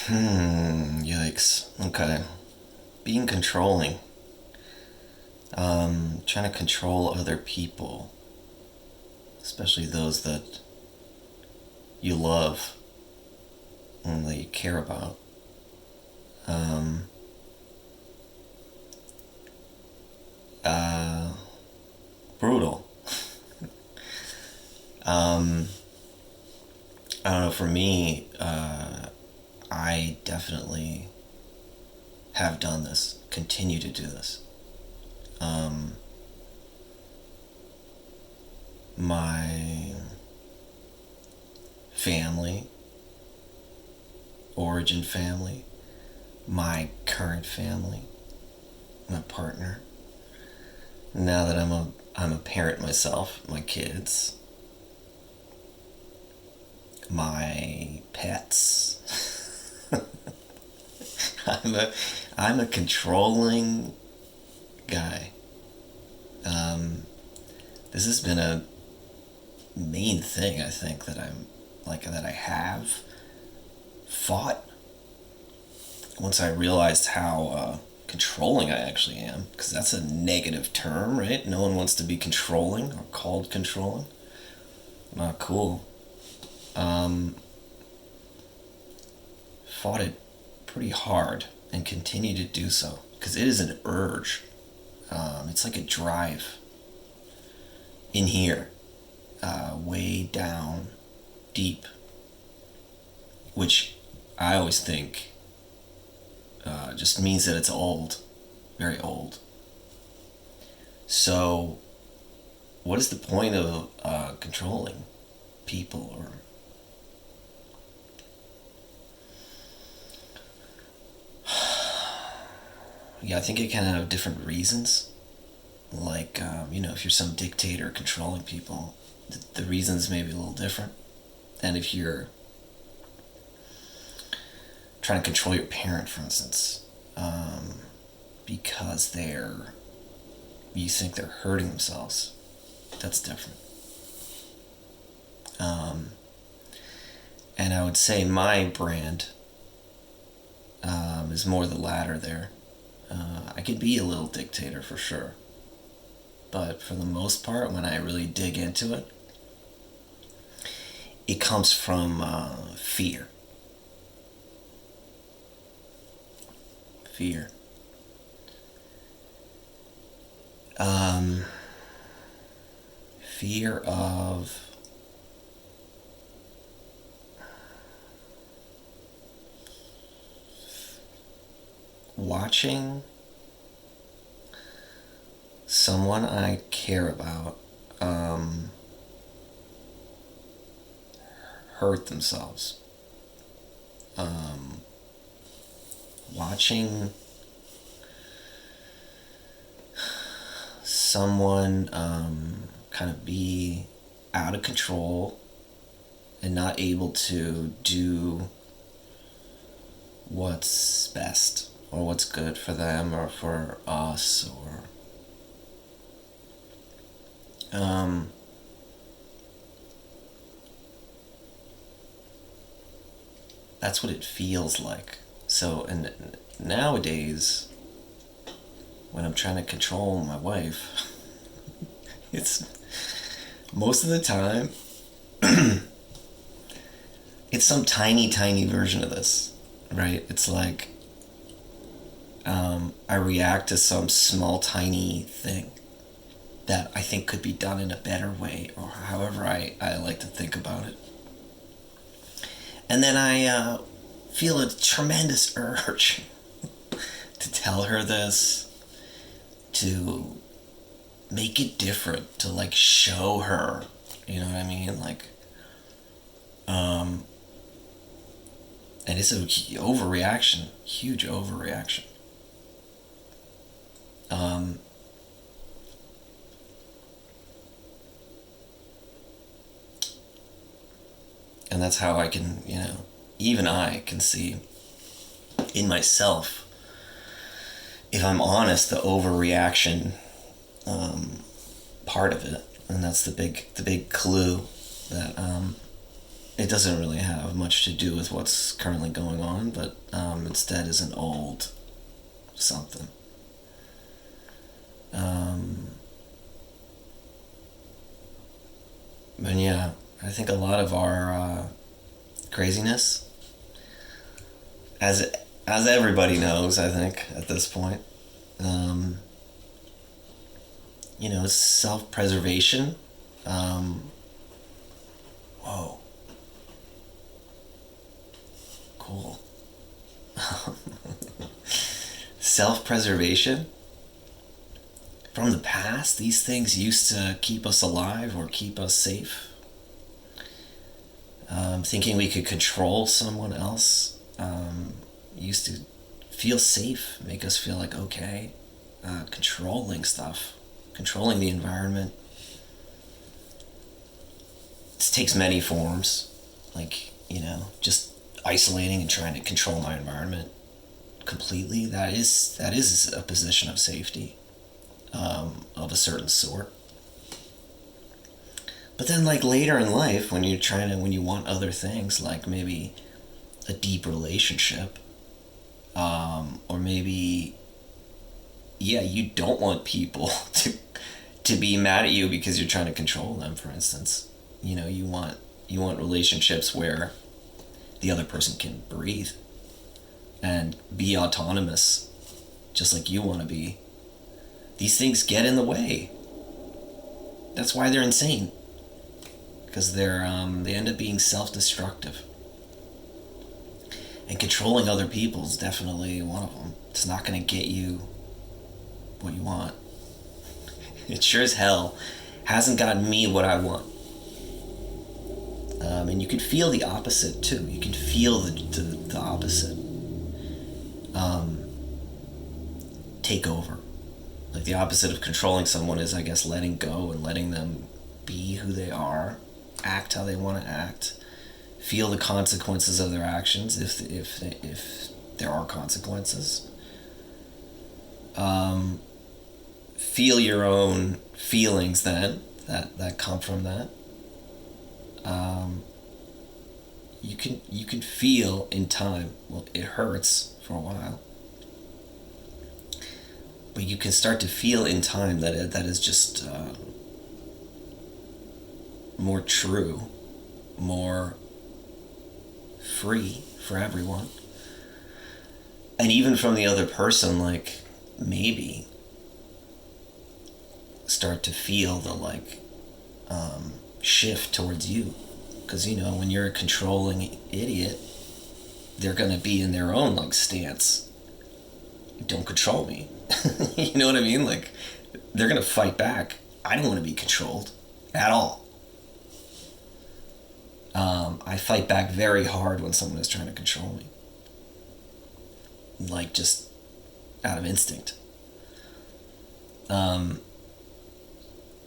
Yikes. Okay. Being controlling. Trying to control other people, especially those that you love and that you care about. Um, uh, Brutal. Um, I don't know, for me, I definitely have done this, continue to do this. Um, my family, origin family, my current family, my partner. Now that I'm a parent myself, my kids, my pets. I'm a I'm a controlling guy. Um, this has been a main thing I think that I have fought once I realized how controlling I actually am, because that's a negative term, right? No one wants to be controlling or called controlling. Not cool. Um, Fought it pretty hard and continue to do so because it is an urge. It's like a drive in here, way down deep, which I always think just means that it's old, very old. So, what is the point of controlling people? Or yeah, I think it can have different reasons. Like, if you're some dictator controlling people, the reasons may be a little different. And if you're trying to control your parent, for instance, because you think they're hurting themselves, that's different. Um, and I would say my brand is more the latter there. I could be a little dictator for sure, but for the most part, when I really dig into it, it comes from fear. Fear. Um, Fear of watching someone I care about hurt themselves. Um, Watching someone kind of be out of control and not able to do what's best or what's good for them or for us, or um, that's what it feels like. So, and nowadays, when I'm trying to control my wife, it's most of the time it's some tiny, tiny version of this, right? It's like I react to some small, tiny thing that I think could be done in a better way, or however I like to think about it. And then I feel a tremendous urge to tell her this, to make it different, to like show her, you know what I mean? Like, um, and it's a overreaction, huge overreaction. Um, and that's how I can, even I can see in myself, if I'm honest, the overreaction part of it, and that's the big clue that it doesn't really have much to do with what's currently going on, but instead is an old something. Um, and yeah, I think a lot of our craziness, as as everybody knows, I think at this point, um, it's self-preservation. Um, whoa, cool. Self-preservation from the past. These things used to keep us alive or keep us safe. Thinking we could control someone else used to feel safe, make us feel like okay. Controlling stuff, controlling the environment. It takes many forms, like just isolating and trying to control my environment completely. That is a position of safety, of a certain sort. But then, like later in life, when you want other things, like maybe a deep relationship, or maybe, yeah, you don't want people to be mad at you because you're trying to control them. For instance, you want relationships where the other person can breathe and be autonomous, just like you want to be. These things get in the way. That's why they're insane. Because they end up being self-destructive. And controlling other people is definitely one of them. It's not going to get you what you want. It sure as hell hasn't gotten me what I want. And you can feel the opposite too. You can feel the opposite take over. Like the opposite of controlling someone is, I guess, letting go and letting them be who they are, act how they want to act, feel the consequences of their actions if there are consequences. Feel your own feelings then that come from that. You can feel in time. Well, it hurts for a while, but you can start to feel in time that is just more true, more free for everyone, and even from the other person. Like maybe start to feel the shift towards you, because when you're a controlling idiot, they're gonna be in their own stance. Don't control me. You know what I mean? Like they're gonna fight back. I don't want to be controlled at all. I fight back very hard when someone is trying to control me, just out of instinct.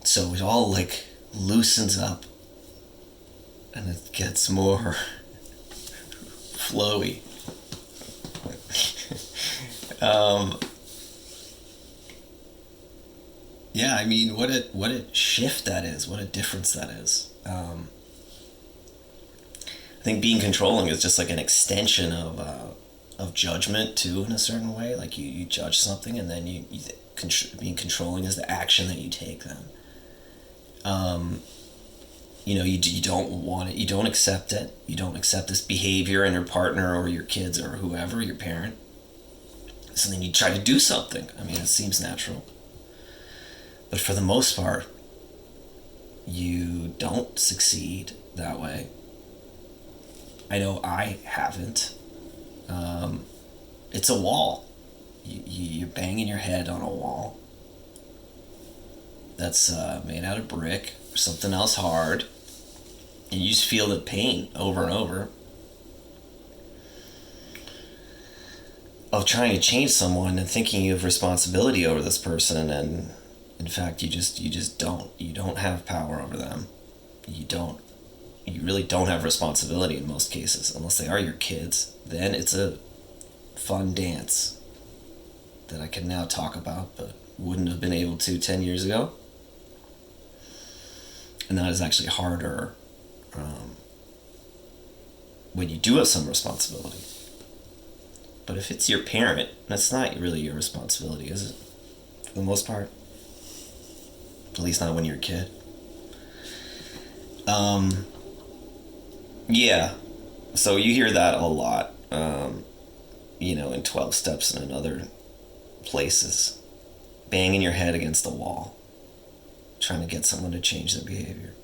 So it all loosens up and it gets more flowy. Yeah, I mean, what a shift that is. What a difference that is. I think being controlling is just like an extension of judgment too, in a certain way. Like you judge something, and then being controlling is the action that you take then. You don't want it. You don't accept it. You don't accept this behavior in your partner or your kids or whoever, your parent. So then you try to do something. I mean, it seems natural. But for the most part, you don't succeed that way. I know I haven't. It's a wall. You're banging your head on a wall that's made out of brick or something else hard, and you just feel the pain over and over of trying to change someone and thinking you have responsibility over this person, and in fact you just don't. You don't have power over them. You really don't have responsibility in most cases, unless they are your kids. Then it's a fun dance that I can now talk about, but wouldn't have been able to 10 years ago. And that is actually harder when you do have some responsibility. But if it's your parent, that's not really your responsibility, is it? For the most part. At least not when you're a kid. Yeah. So you hear that a lot, in 12 Steps and in other places. Banging your head against the wall. Trying to get someone to change their behavior.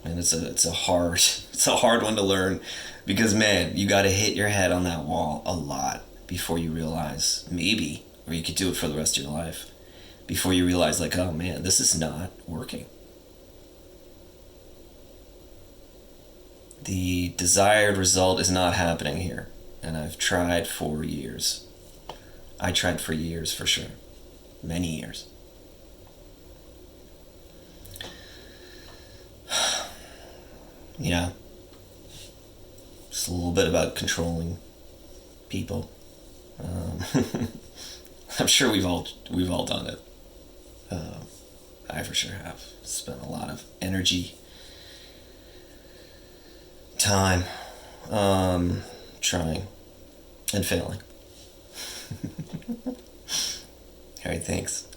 And it's a hard one to learn because, man, you got to hit your head on that wall a lot before you realize, maybe, or you could do it for the rest of your life, before you realize, like, oh man, this is not working. The desired result is not happening here, and I've tried for years. I tried for years, for sure. Many years. Yeah. Just a little bit about controlling people. I'm sure we've all done it. I for sure have spent a lot of energy, time, trying and failing. All right, thanks.